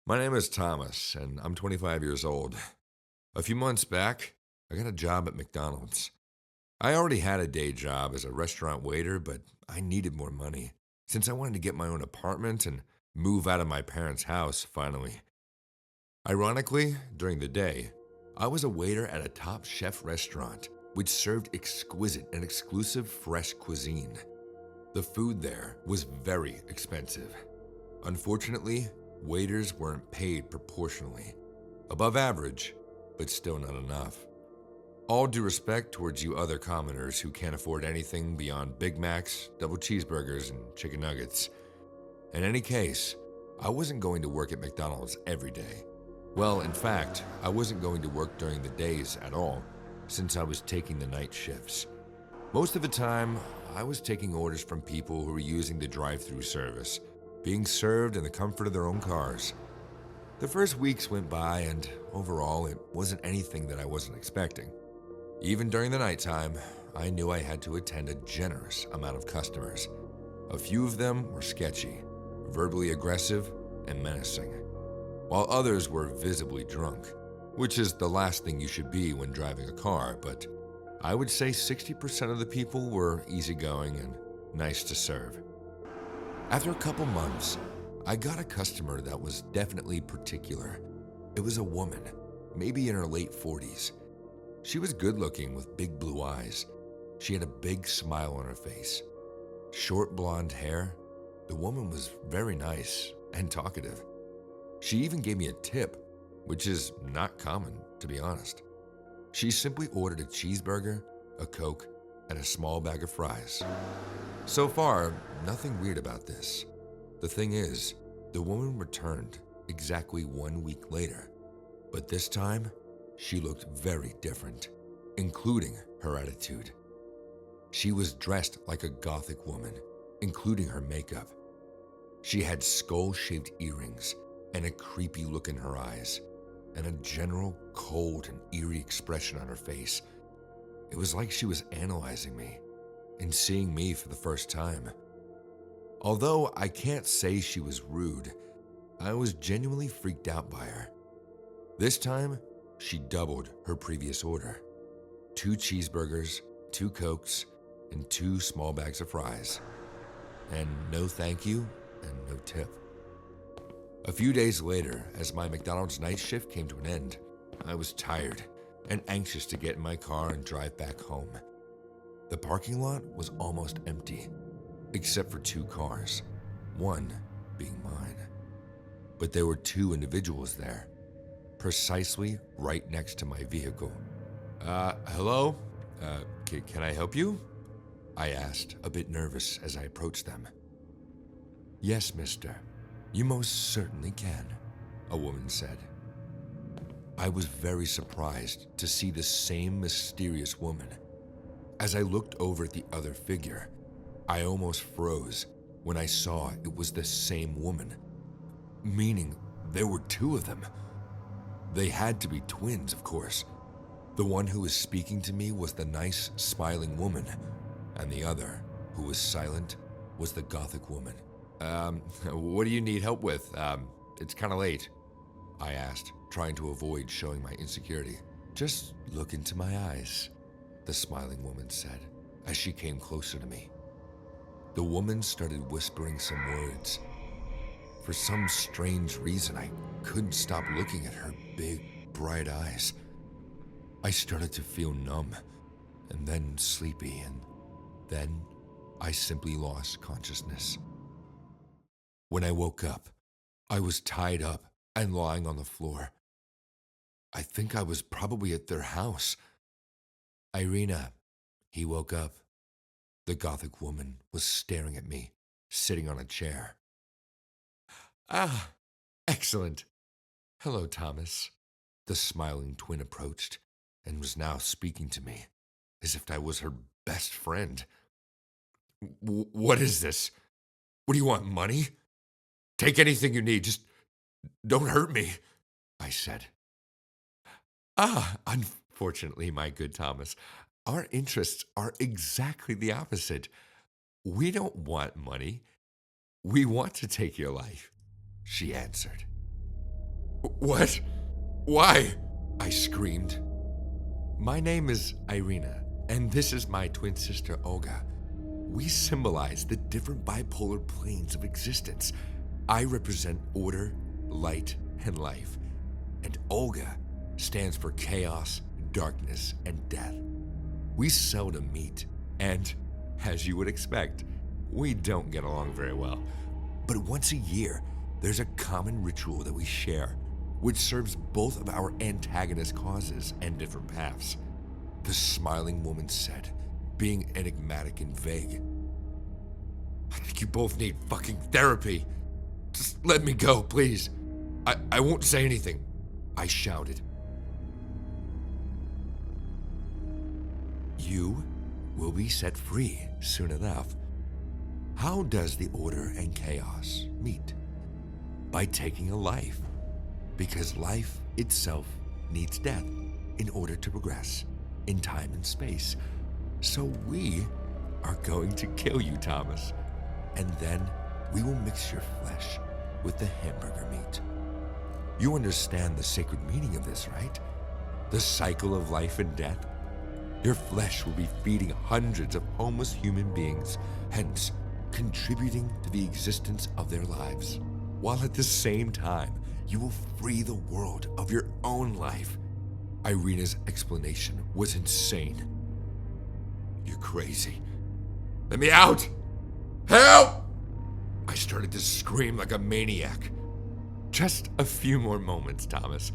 My name is Thomas, and I'm 25 years old. A few months back, I got a job at McDonald's. I already had a day job as a restaurant waiter, but I needed more money since I wanted to get my own apartment and move out of my parents' house finally. Ironically, during the day, I was a waiter at a top chef restaurant which served exquisite and exclusive fresh cuisine. The food there was very expensive. Unfortunately, waiters weren't paid proportionally. Above average, but still not enough. All due respect towards you other commoners who can't afford anything beyond Big Macs, double cheeseburgers, and chicken nuggets. In any case, I wasn't going to work at McDonald's every day. Well, in fact, I wasn't going to work during the days at all, since I was taking the night shifts. Most of the time, I was taking orders from people who were using the drive-thru service, being served in the comfort of their own cars. The first weeks went by, and overall, it wasn't anything that I wasn't expecting. Even during the nighttime, I knew I had to attend a generous amount of customers. A few of them were sketchy, verbally aggressive, and menacing, while others were visibly drunk, which is the last thing you should be when driving a car, but I would say 60% of the people were easygoing and nice to serve. After a couple months, I got a customer that was definitely particular. It was a woman, maybe in her late 40s. She was good looking with big blue eyes. She had a big smile on her face. Short blonde hair. The woman was very nice and talkative. She even gave me a tip, which is not common, to be honest. She simply ordered a cheeseburger, a Coke, and a small bag of fries. So far, nothing weird about this. The thing is, the woman returned exactly 1 week later, but this time, she looked very different, including her attitude. She was dressed like a gothic woman, including her makeup. She had skull-shaped earrings and a creepy look in her eyes, and a general cold and eerie expression on her face. It was like she was analyzing me and seeing me for the first time. Although I can't say she was rude, I was genuinely freaked out by her. This time, she doubled her previous order. 2 cheeseburgers, 2 Cokes, and 2 small bags of fries. And no thank you and no tip. A few days later, as my McDonald's night shift came to an end, I was tired and anxious to get in my car and drive back home. The parking lot was almost empty, except for 2 cars, one being mine. But there were 2 individuals there, precisely right next to my vehicle. Hello? Can I help you? I asked, a bit nervous as I approached them. Yes, mister. You most certainly can, a woman said. I was very surprised to see the same mysterious woman. As I looked over at the other figure, I almost froze when I saw it was the same woman, meaning there were 2 of them. They had to be twins, of course. The one who was speaking to me was the nice, smiling woman, and the other, who was silent, was the gothic woman. What do you need help with? It's kind of late, I asked, trying to avoid showing my insecurity. Just look into my eyes, the smiling woman said, as she came closer to me. The woman started whispering some words. For some strange reason, I couldn't stop looking at her big, bright eyes. I started to feel numb, and then sleepy, and then I simply lost consciousness. When I woke up, I was tied up and lying on the floor. I think I was probably at their house. Irina, he woke up. The gothic woman was staring at me, sitting on a chair. Ah, excellent. Hello, Thomas. The smiling twin approached and was now speaking to me as if I was her best friend. What is this? What do you want, money? Take anything you need, just don't hurt me, I said. Unfortunately, my good Thomas, our interests are exactly the opposite. We don't want money. We want to take your life, she answered. What? Why? I screamed. My name is Irina, and this is my twin sister Olga. We symbolize the different bipolar planes of existence. I represent order, light, and life. And Olga stands for chaos, darkness, and death. We seldom meet, and, as you would expect, we don't get along very well. But once a year, there's a common ritual that we share, which serves both of our antagonist causes and different paths. The smiling woman said, being enigmatic and vague, I think you both need fucking therapy. Just let me go, please. I won't say anything, I shouted. You will be set free soon enough. How does the order and chaos meet? By taking a life. Because life itself needs death in order to progress in time and space. So we are going to kill you, Thomas. And then we will mix your flesh with the hamburger meat. You understand the sacred meaning of this, right? The cycle of life and death. Your flesh will be feeding hundreds of homeless human beings, hence contributing to the existence of their lives, while at the same time, you will free the world of your own life. Irina's explanation was insane. You're crazy. Let me out! Help! I started to scream like a maniac. Just a few more moments, Thomas.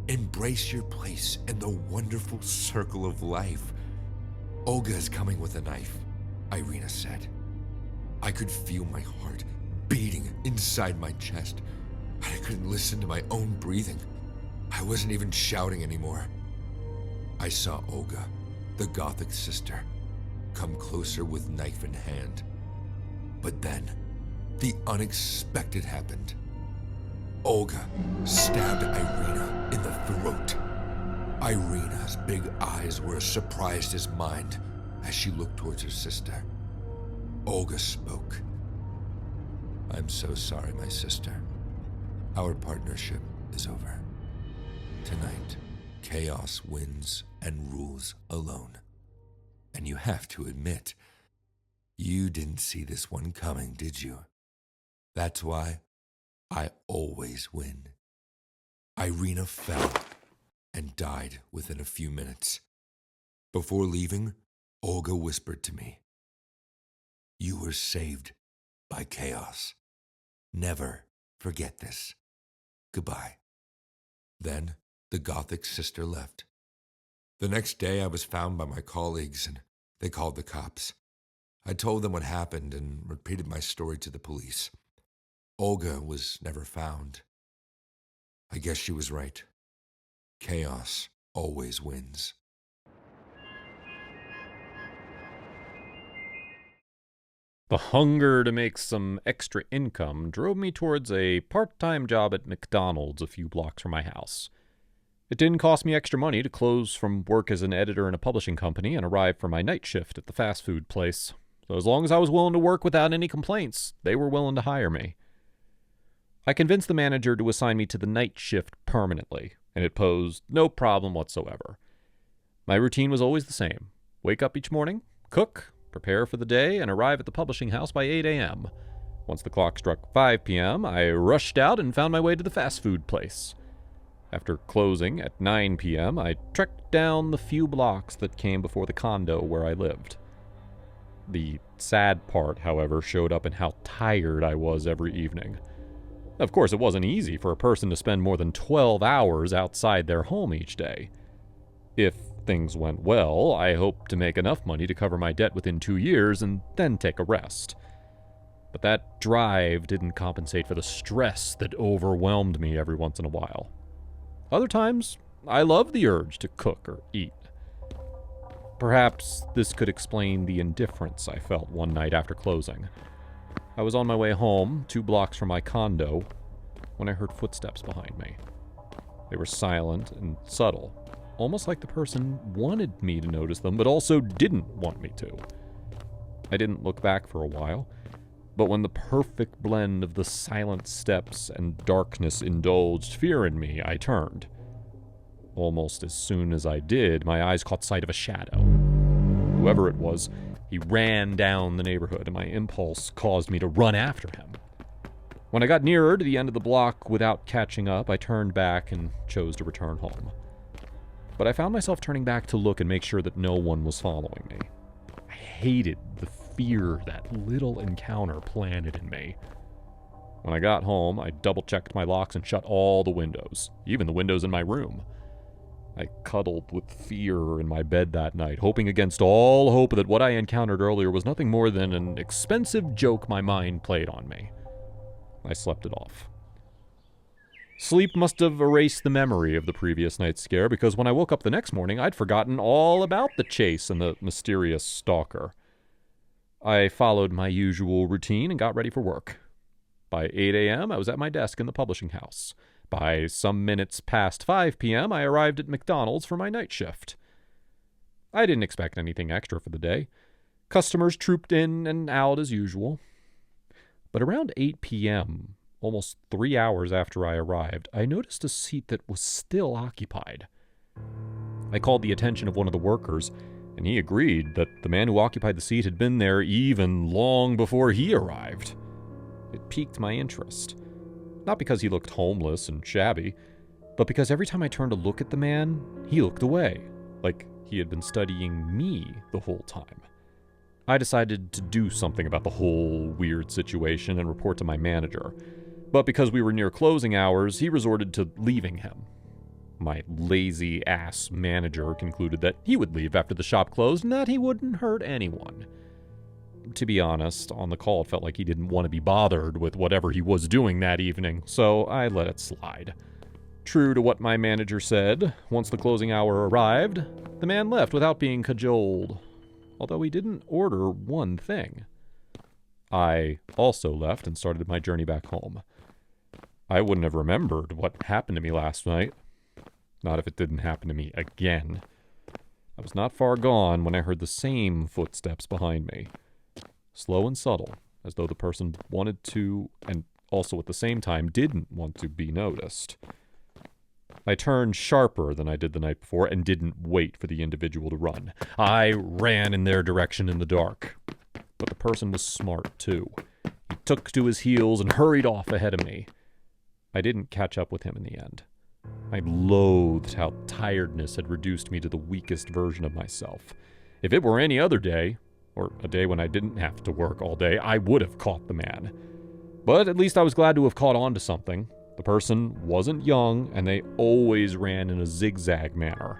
Embrace your place in the wonderful circle of life. Olga is coming with a knife, Irina said. I could feel my heart beating inside my chest. I couldn't listen to my own breathing. I wasn't even shouting anymore. I saw Olga, the Gothic sister, come closer with knife in hand. But then, the unexpected happened. Olga stabbed Irina in the throat. Irina's big eyes were as surprised as mine as she looked towards her sister. Olga spoke. I'm so sorry, my sister. Our partnership is over. Tonight, chaos wins and rules alone. And you have to admit, you didn't see this one coming, did you? That's why I always win. Irina fell and died within a few minutes. Before leaving, Olga whispered to me, You were saved by chaos. Never forget this. Goodbye. Then the Gothic sister left. The next day I was found by my colleagues and they called the cops. I told them what happened and repeated my story to the police. Olga was never found. I guess she was right. Chaos always wins. The hunger to make some extra income drove me towards a part-time job at McDonald's a few blocks from my house. It didn't cost me extra money to close from work as an editor in a publishing company and arrive for my night shift at the fast food place. So as long as I was willing to work without any complaints, they were willing to hire me. I convinced the manager to assign me to the night shift permanently, and it posed no problem whatsoever. My routine was always the same. Wake up each morning, cook, prepare for the day, and arrive at the publishing house by 8 a.m. Once the clock struck 5 p.m., I rushed out and found my way to the fast food place. After closing at 9 p.m., I trekked down the few blocks that came before the condo where I lived. The sad part, however, showed up in how tired I was every evening. Of course, it wasn't easy for a person to spend more than 12 hours outside their home each day. If things went well, I hoped to make enough money to cover my debt within 2 years and then take a rest. But that drive didn't compensate for the stress that overwhelmed me every once in a while. Other times, I loved the urge to cook or eat. Perhaps this could explain the indifference I felt one night after closing. I was on my way home, 2 blocks from my condo, when I heard footsteps behind me. They were silent and subtle, almost like the person wanted me to notice them, but also didn't want me to. I didn't look back for a while. But when the perfect blend of the silent steps and darkness indulged fear in me, I turned. Almost as soon as I did, my eyes caught sight of a shadow. Whoever it was, he ran down the neighborhood, and my impulse caused me to run after him. When I got nearer to the end of the block without catching up, I turned back and chose to return home. But I found myself turning back to look and make sure that no one was following me. I hated the fear that little encounter planted in me. When I got home, I double-checked my locks and shut all the windows, even the windows in my room. I cuddled with fear in my bed that night, hoping against all hope that what I encountered earlier was nothing more than an expensive joke my mind played on me. I slept it off. Sleep must have erased the memory of the previous night's scare, because when I woke up the next morning, I'd forgotten all about the chase and the mysterious stalker. I followed my usual routine and got ready for work. By 8 a.m., I was at my desk in the publishing house. By some minutes past 5 p.m., I arrived at McDonald's for my night shift. I didn't expect anything extra for the day. Customers trooped in and out as usual. But around 8 p.m., almost 3 hours after I arrived, I noticed a seat that was still occupied. I called the attention of one of the workers, and he agreed that the man who occupied the seat had been there even long before he arrived. It piqued my interest. Not because he looked homeless and shabby, but because every time I turned to look at the man, he looked away, like he had been studying me the whole time. I decided to do something about the whole weird situation and report to my manager. But because we were near closing hours, he resorted to leaving him. My lazy-ass manager concluded that he would leave after the shop closed and that he wouldn't hurt anyone. To be honest, on the call it felt like he didn't want to be bothered with whatever he was doing that evening, so I let it slide. True to what my manager said, once the closing hour arrived, the man left without being cajoled. Although he didn't order one thing. I also left and started my journey back home. I wouldn't have remembered what happened to me last night. Not if it didn't happen to me again. I was not far gone when I heard the same footsteps behind me. Slow and subtle, as though the person wanted to, and also at the same time didn't want to be noticed. I turned sharper than I did the night before and didn't wait for the individual to run. I ran in their direction in the dark. But the person was smart, too. He took to his heels and hurried off ahead of me. I didn't catch up with him in the end. I loathed how tiredness had reduced me to the weakest version of myself. If it were any other day, or a day when I didn't have to work all day, I would have caught the man. But at least I was glad to have caught on to something. The person wasn't young, and they always ran in a zigzag manner.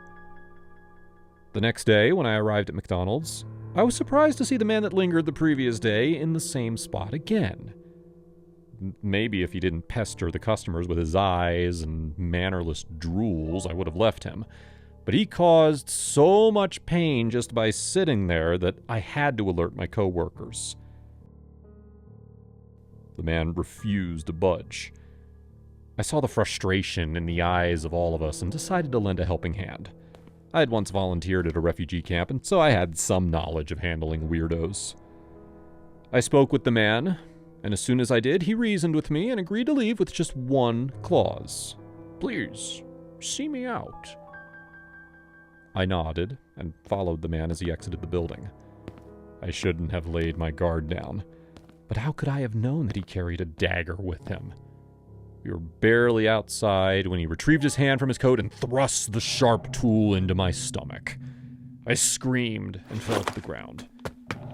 The next day, when I arrived at McDonald's, I was surprised to see the man that lingered the previous day in the same spot again. Maybe if he didn't pester the customers with his eyes and mannerless drools, I would have left him. But he caused so much pain just by sitting there that I had to alert my coworkers. The man refused to budge. I saw the frustration in the eyes of all of us and decided to lend a helping hand. I had once volunteered at a refugee camp, and so I had some knowledge of handling weirdos. I spoke with the man, and as soon as I did, he reasoned with me and agreed to leave with just one clause. "Please, see me out." I nodded and followed the man as he exited the building. I shouldn't have laid my guard down, but how could I have known that he carried a dagger with him? We were barely outside when he retrieved his hand from his coat and thrust the sharp tool into my stomach. I screamed and fell to the ground.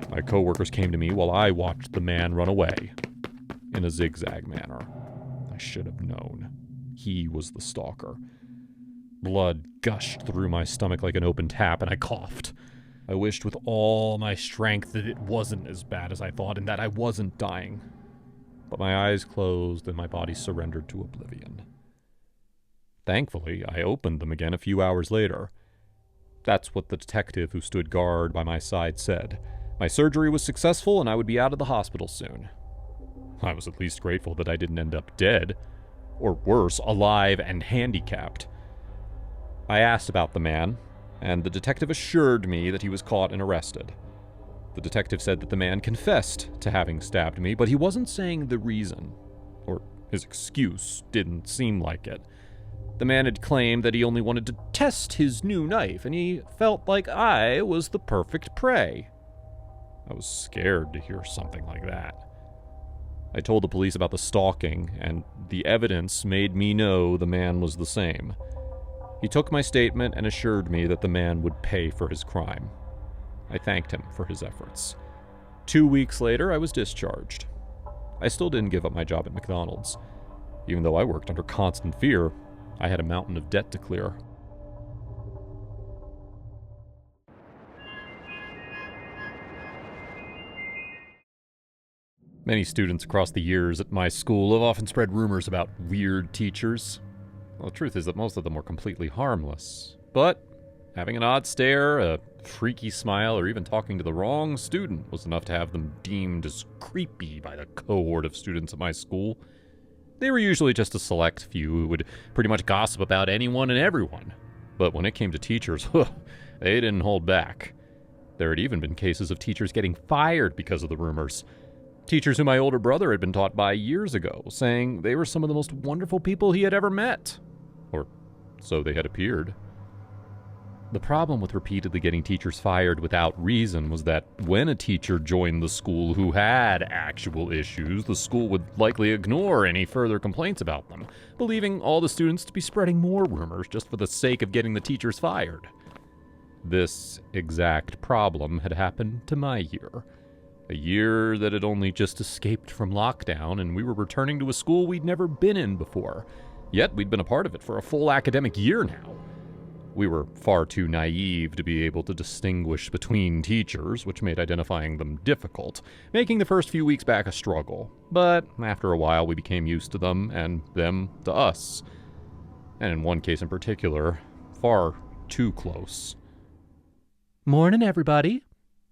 My coworkers came to me while I watched the man run away in a zigzag manner. I should have known. He was the stalker. Blood gushed through my stomach like an open tap, and I coughed. I wished with all my strength that it wasn't as bad as I thought and that I wasn't dying. But my eyes closed and my body surrendered to oblivion. Thankfully, I opened them again a few hours later. That's what the detective who stood guard by my side said. My surgery was successful and I would be out of the hospital soon. I was at least grateful that I didn't end up dead, or worse, alive and handicapped. I asked about the man, and the detective assured me that he was caught and arrested. The detective said that the man confessed to having stabbed me, but he wasn't saying the reason, or his excuse didn't seem like it. The man had claimed that he only wanted to test his new knife, and he felt like I was the perfect prey. I was scared to hear something like that. I told the police about the stalking, and the evidence made me know the man was the same. He took my statement and assured me that the man would pay for his crime. I thanked him for his efforts. 2 weeks later, I was discharged. I still didn't give up my job at McDonald's. Even though I worked under constant fear, I had a mountain of debt to clear. Many students across the years at my school have often spread rumors about weird teachers. Well, the truth is that most of them were completely harmless. But having an odd stare, a freaky smile, or even talking to the wrong student was enough to have them deemed as creepy by the cohort of students at my school. They were usually just a select few who would pretty much gossip about anyone and everyone. But when it came to teachers, they didn't hold back. There had even been cases of teachers getting fired because of the rumors. Teachers who my older brother had been taught by years ago, saying they were some of the most wonderful people he had ever met. Or so they had appeared. The problem with repeatedly getting teachers fired without reason was that when a teacher joined the school who had actual issues, the school would likely ignore any further complaints about them, believing all the students to be spreading more rumors just for the sake of getting the teachers fired. This exact problem had happened to my year. A year that had only just escaped from lockdown, and we were returning to a school we'd never been in before. Yet we'd been a part of it for a full academic year now. We were far too naive to be able to distinguish between teachers, which made identifying them difficult, making the first few weeks back a struggle. But after a while, we became used to them, and them to us. And in one case in particular, far too close. "Morning, everybody."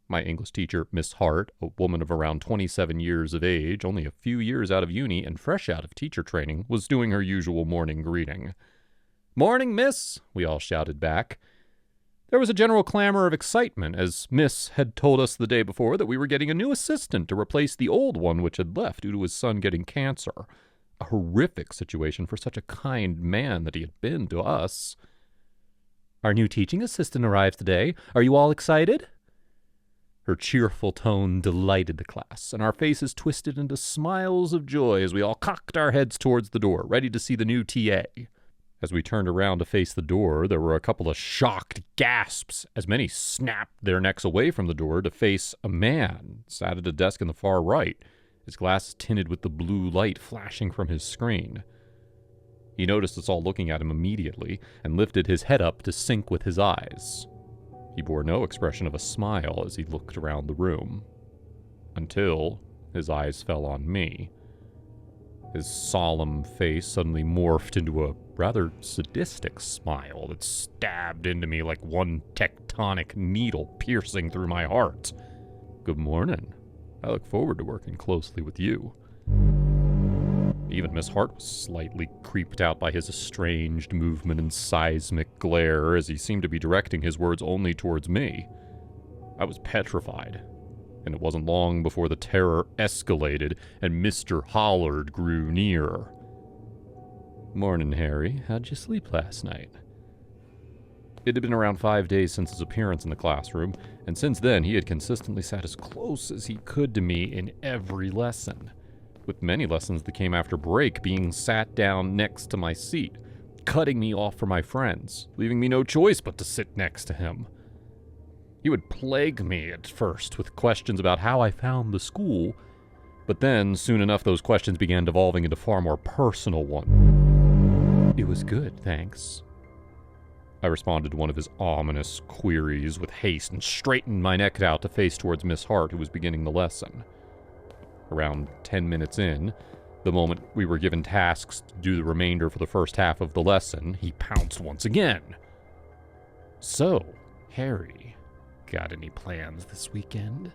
My English teacher, Miss Hart, a woman of around 27 years of age, only a few years out of uni and fresh out of teacher training, was doing her usual morning greeting. "Morning, miss," we all shouted back. There was a general clamor of excitement, as Miss had told us the day before that we were getting a new assistant to replace the old one which had left due to his son getting cancer. A horrific situation for such a kind man that he had been to us. "Our new teaching assistant arrives today. Are you all excited?" Her cheerful tone delighted the class, and our faces twisted into smiles of joy as we all cocked our heads towards the door, ready to see the new TA. As we turned around to face the door, there were a couple of shocked gasps as many snapped their necks away from the door to face a man sat at a desk in the far right, his glasses tinted with the blue light flashing from his screen. He noticed us all looking at him immediately and lifted his head up to sync with his eyes. He bore no expression of a smile as he looked around the room, until his eyes fell on me. His solemn face suddenly morphed into a rather sadistic smile that stabbed into me like one tectonic needle piercing through my heart. "Good morning. I look forward to working closely with you." Even Miss Hart was slightly creeped out by his estranged movement and seismic glare as he seemed to be directing his words only towards me. I was petrified, and it wasn't long before the terror escalated and Mr. Hollard grew near. "Morning, Harry. How'd you sleep last night?" It had been around 5 days since his appearance in the classroom, and since then he had consistently sat as close as he could to me in every lesson, with many lessons that came after break being sat down next to my seat, cutting me off from my friends, leaving me no choice but to sit next to him. He would plague me at first with questions about how I found the school, but then soon enough those questions began devolving into far more personal ones. "It was good, thanks." I responded to one of his ominous queries with haste and straightened my neck out to face towards Miss Hart, who was beginning the lesson. Around 10 minutes in, the moment we were given tasks to do the remainder for the first half of the lesson, he pounced once again. "So, Harry, got any plans this weekend?"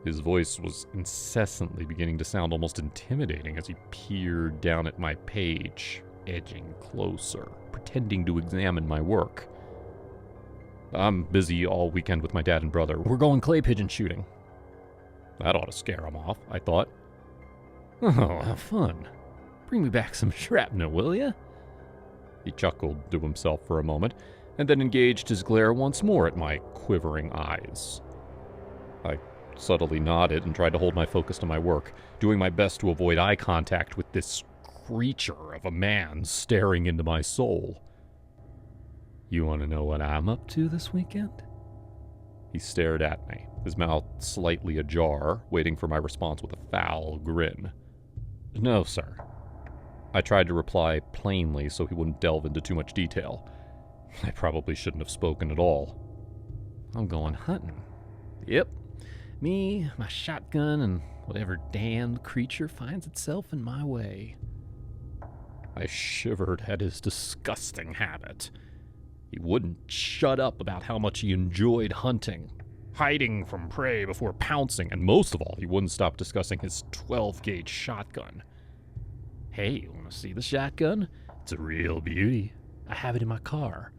His voice was incessantly beginning to sound almost intimidating as he peered down at my page, edging closer, pretending to examine my work. I'm busy all weekend with my dad and brother. We're going clay pigeon shooting. That ought to scare him off, I thought. Oh, how fun. Bring me back some shrapnel, will ya? He chuckled to himself for a moment, and then engaged his glare once more at my quivering eyes. I subtly nodded and tried to hold my focus to my work, doing my best to avoid eye contact with this creature of a man staring into my soul. You want to know what I'm up to this weekend? He stared at me, his mouth slightly ajar, waiting for my response with a foul grin. No, sir. I tried to reply plainly so he wouldn't delve into too much detail. I probably shouldn't have spoken at all. I'm going hunting. Yep. Me, my shotgun, and whatever damned creature finds itself in my way. I shivered at his disgusting habit. He wouldn't shut up about how much he enjoyed hunting, hiding from prey before pouncing, and most of all, he wouldn't stop discussing his 12-gauge shotgun. Hey, you want to see the shotgun? It's a real beauty. I have it in my car.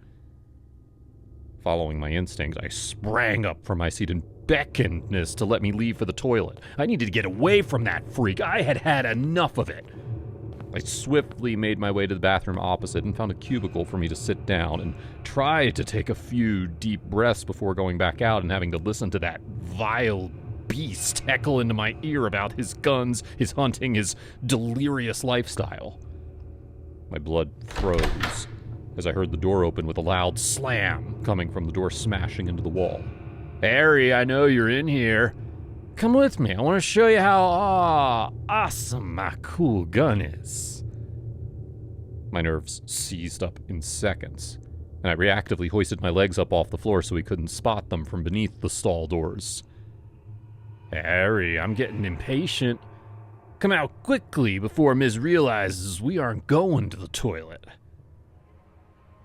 Following my instinct, I sprang up from my seat and beckoned Nis to let me leave for the toilet. I needed to get away from that freak. I had had enough of it. I swiftly made my way to the bathroom opposite and found a cubicle for me to sit down and tried to take a few deep breaths before going back out and having to listen to that vile beast heckle into my ear about his guns, his hunting, his delirious lifestyle. My blood froze as I heard the door open with a loud slam coming from the door smashing into the wall. Harry, I know you're in here. Come with me. I want to show you how awesome my cool gun is. My nerves seized up in seconds, and I reactively hoisted my legs up off the floor so he couldn't spot them from beneath the stall doors. Harry, I'm getting impatient. Come out quickly before Miz realizes we aren't going to the toilet.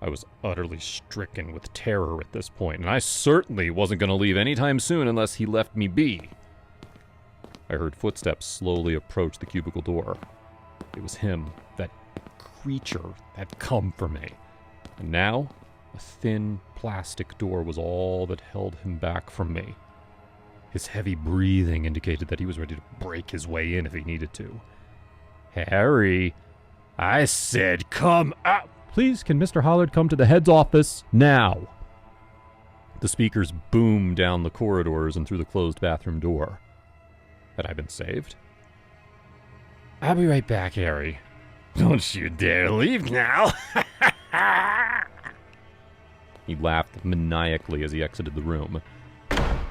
I was utterly stricken with terror at this point, and I certainly wasn't going to leave anytime soon unless he left me be. I heard footsteps slowly approach the cubicle door. It was him, that creature had come for me. And now, a thin plastic door was all that held him back from me. His heavy breathing indicated that he was ready to break his way in if he needed to. Harry, I said come out. Please, can Mr. Hollard come to the head's office now? The speakers boomed down the corridors and through the closed bathroom door. Had I been saved? I'll be right back, Harry. Don't you dare leave now. He laughed maniacally as he exited the room.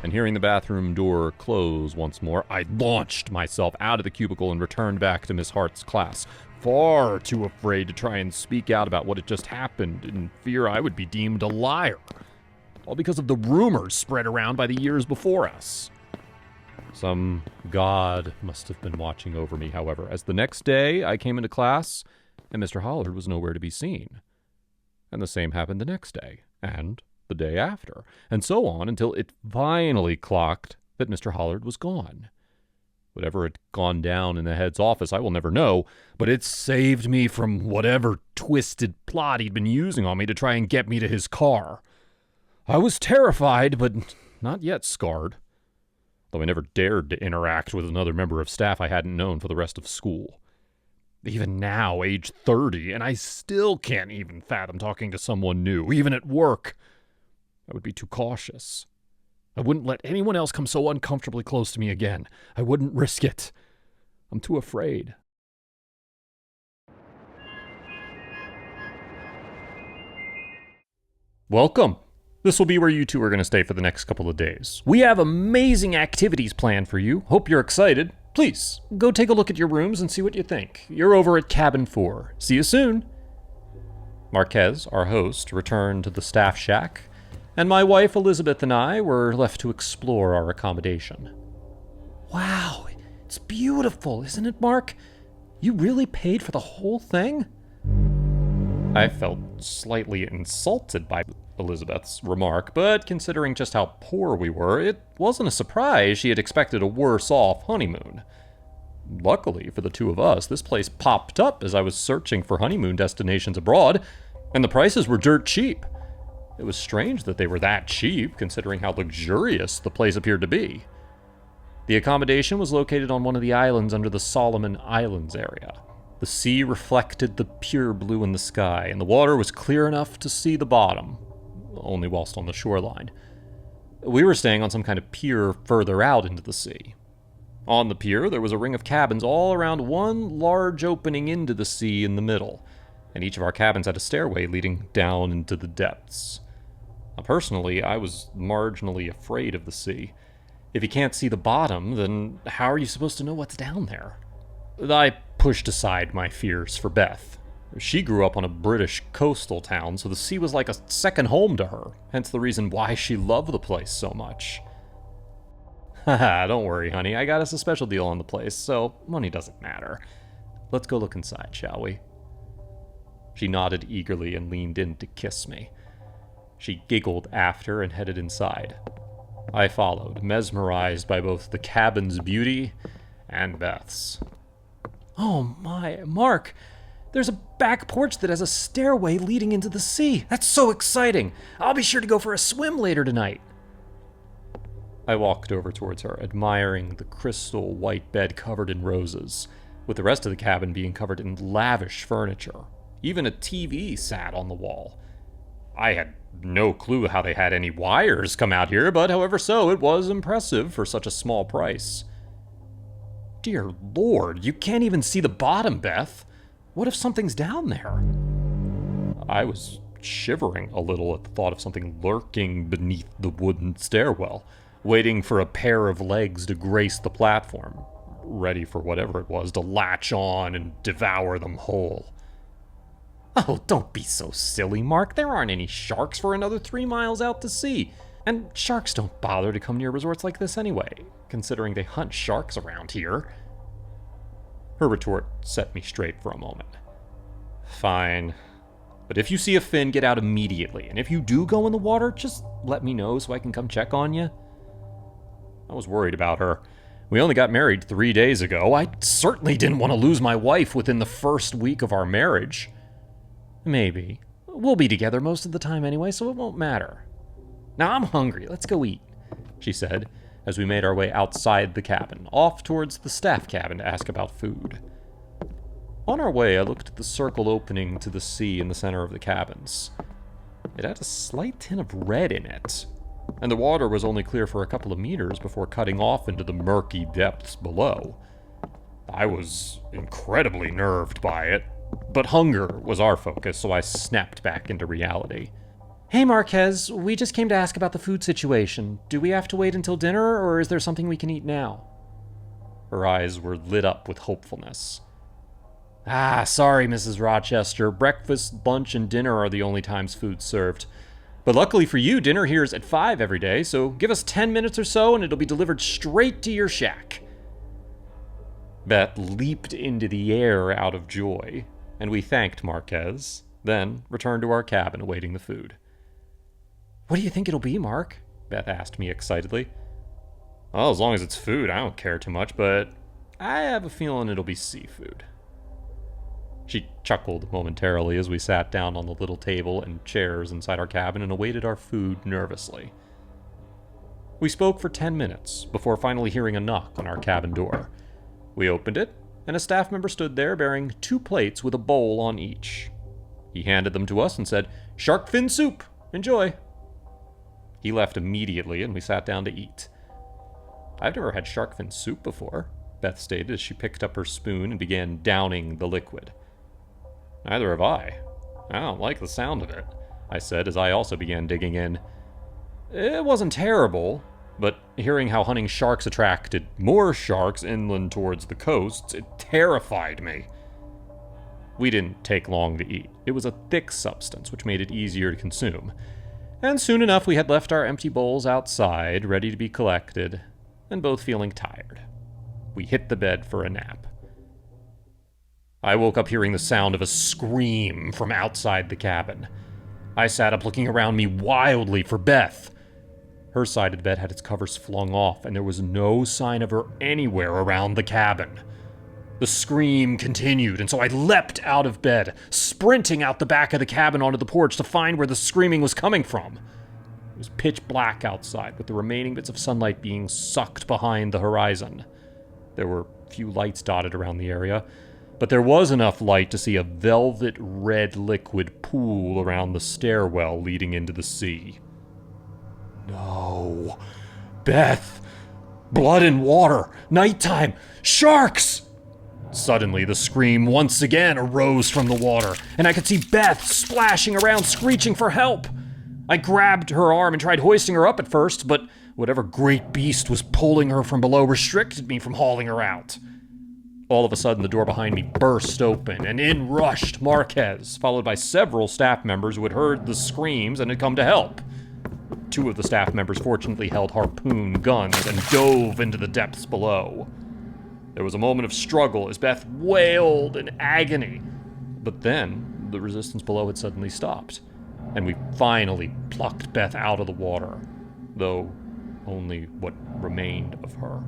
And hearing the bathroom door close once more, I launched myself out of the cubicle and returned back to Miss Hart's class, far too afraid to try and speak out about what had just happened in fear I would be deemed a liar. All because of the rumors spread around by the years before us. Some god must have been watching over me, however, as the next day I came into class and Mr. Hollard was nowhere to be seen. And the same happened the next day, and the day after, and so on until it finally clocked that Mr. Hollard was gone. Whatever had gone down in the head's office, I will never know, but it saved me from whatever twisted plot he'd been using on me to try and get me to his car. I was terrified, but not yet scarred, though I never dared to interact with another member of staff I hadn't known for the rest of school. Even now, age 30, and I still can't even fathom talking to someone new, even at work. I would be too cautious. I wouldn't let anyone else come so uncomfortably close to me again. I wouldn't risk it. I'm too afraid. Welcome. This will be where you two are going to stay for the next couple of days. We have amazing activities planned for you. Hope you're excited. Please, go take a look at your rooms and see what you think. You're over at Cabin 4. See you soon. Marquez, our host, returned to the staff shack, and my wife Elizabeth and I were left to explore our accommodation. Wow, it's beautiful, isn't it, Mark? You really paid for the whole thing? I felt slightly insulted by Elizabeth's remark, but considering just how poor we were, it wasn't a surprise she had expected a worse-off honeymoon. Luckily for the two of us, this place popped up as I was searching for honeymoon destinations abroad, and the prices were dirt cheap. It was strange that they were that cheap, considering how luxurious the place appeared to be. The accommodation was located on one of the islands under the Solomon Islands area. The sea reflected the pure blue in the sky, and the water was clear enough to see the bottom, only whilst on the shoreline. We were staying on some kind of pier further out into the sea. On the pier, there was a ring of cabins all around one large opening into the sea in the middle, and each of our cabins had a stairway leading down into the depths. Now, personally, I was marginally afraid of the sea. If you can't see the bottom, then how are you supposed to know what's down there? I pushed aside my fears for Beth. She grew up on a British coastal town, so the sea was like a second home to her, hence the reason why she loved the place so much. Haha, don't worry, honey, I got us a special deal on the place, so money doesn't matter. Let's go look inside, shall we? She nodded eagerly and leaned in to kiss me. She giggled after and headed inside. I followed, mesmerized by both the cabin's beauty and Beth's. Oh my, Mark, there's a back porch that has a stairway leading into the sea. That's so exciting. I'll be sure to go for a swim later tonight. I walked over towards her, admiring the crystal white bed covered in roses, with the rest of the cabin being covered in lavish furniture. Even a TV sat on the wall. I had no clue how they had any wires come out here, but however so, it was impressive for such a small price. Dear Lord, you can't even see the bottom, Beth. What if something's down there? I was shivering a little at the thought of something lurking beneath the wooden stairwell, waiting for a pair of legs to grace the platform, ready for whatever it was to latch on and devour them whole. Oh, don't be so silly, Mark. There aren't any sharks for another 3 miles out to sea. And sharks don't bother to come near resorts like this anyway, considering they hunt sharks around here. Her retort set me straight for a moment. Fine. But if you see a fin, get out immediately. And if you do go in the water, just let me know so I can come check on you. I was worried about her. We only got married 3 days ago. I certainly didn't want to lose my wife within the first week of our marriage. Maybe. We'll be together most of the time anyway, so it won't matter. Now I'm hungry. Let's go eat, she said, as we made our way outside the cabin, off towards the staff cabin to ask about food. On our way, I looked at the circle opening to the sea in the center of the cabins. It had a slight tint of red in it, and the water was only clear for a couple of meters before cutting off into the murky depths below. I was incredibly nerved by it, but hunger was our focus, so I snapped back into reality. Hey Marquez, we just came to ask about the food situation. Do we have to wait until dinner, or is there something we can eat now? Her eyes were lit up with hopefulness. Sorry, Mrs. Rochester. Breakfast, lunch, and dinner are the only times food's served. But luckily for you, dinner here is at 5 every day, so give us 10 minutes or so and it'll be delivered straight to your shack. Beth leaped into the air out of joy, and we thanked Marquez, then returned to our cabin awaiting the food. What do you think it'll be, Mark? Beth asked me excitedly. Well, as long as it's food, I don't care too much, but I have a feeling it'll be seafood. She chuckled momentarily as we sat down on the little table and chairs inside our cabin and awaited our food nervously. We spoke for 10 minutes before finally hearing a knock on our cabin door. We opened it, and a staff member stood there bearing 2 plates with a bowl on each. He handed them to us and said, "Shark fin soup! Enjoy!" He left immediately, and we sat down to eat. I've never had shark fin soup before, Beth stated as she picked up her spoon and began downing the liquid. Neither have I. I don't like the sound of it, I said as I also began digging in. It wasn't terrible, but hearing how hunting sharks attracted more sharks inland towards the coasts, it terrified me. We didn't take long to eat. It was a thick substance, which made it easier to consume. And soon enough we had left our empty bowls outside, ready to be collected, and both feeling tired. We hit the bed for a nap. I woke up hearing the sound of a scream from outside the cabin. I sat up looking around me wildly for Beth. Her side of the bed had its covers flung off, and there was no sign of her anywhere around the cabin. The scream continued, and so I leapt out of bed, sprinting out the back of the cabin onto the porch to find where the screaming was coming from. It was pitch black outside, with the remaining bits of sunlight being sucked behind the horizon. There were few lights dotted around the area, but there was enough light to see a velvet red liquid pool around the stairwell leading into the sea. No. Beth! Blood and water! Nighttime! Sharks! Suddenly, the scream once again arose from the water, and I could see Beth splashing around, screeching for help. I grabbed her arm and tried hoisting her up at first, but whatever great beast was pulling her from below restricted me from hauling her out. All of a sudden, the door behind me burst open, and in rushed Marquez, followed by several staff members who had heard the screams and had come to help. Two of the staff members fortunately held harpoon guns and dove into the depths below. There was a moment of struggle as Beth wailed in agony, but then the resistance below had suddenly stopped, and we finally plucked Beth out of the water, though only what remained of her.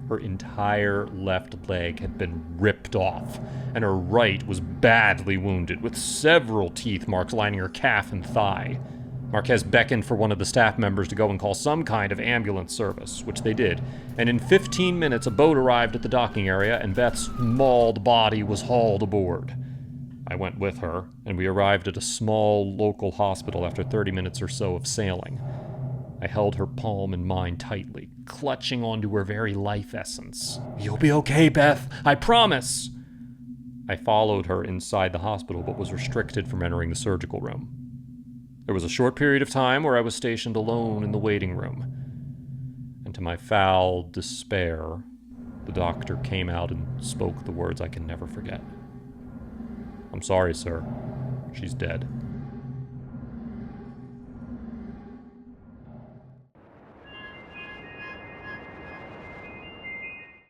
Her entire left leg had been ripped off, and her right was badly wounded, with several teeth marks lining her calf and thigh. Marquez beckoned for one of the staff members to go and call some kind of ambulance service, which they did, and in 15 minutes a boat arrived at the docking area and Beth's mauled body was hauled aboard. I went with her, and we arrived at a small local hospital after 30 minutes or so of sailing. I held her palm in mine tightly, clutching onto her very life essence. "You'll be okay, Beth, I promise!" I followed her inside the hospital, but was restricted from entering the surgical room. There was a short period of time where I was stationed alone in the waiting room, and to my foul despair, the doctor came out and spoke the words I can never forget. "I'm sorry, sir. She's dead."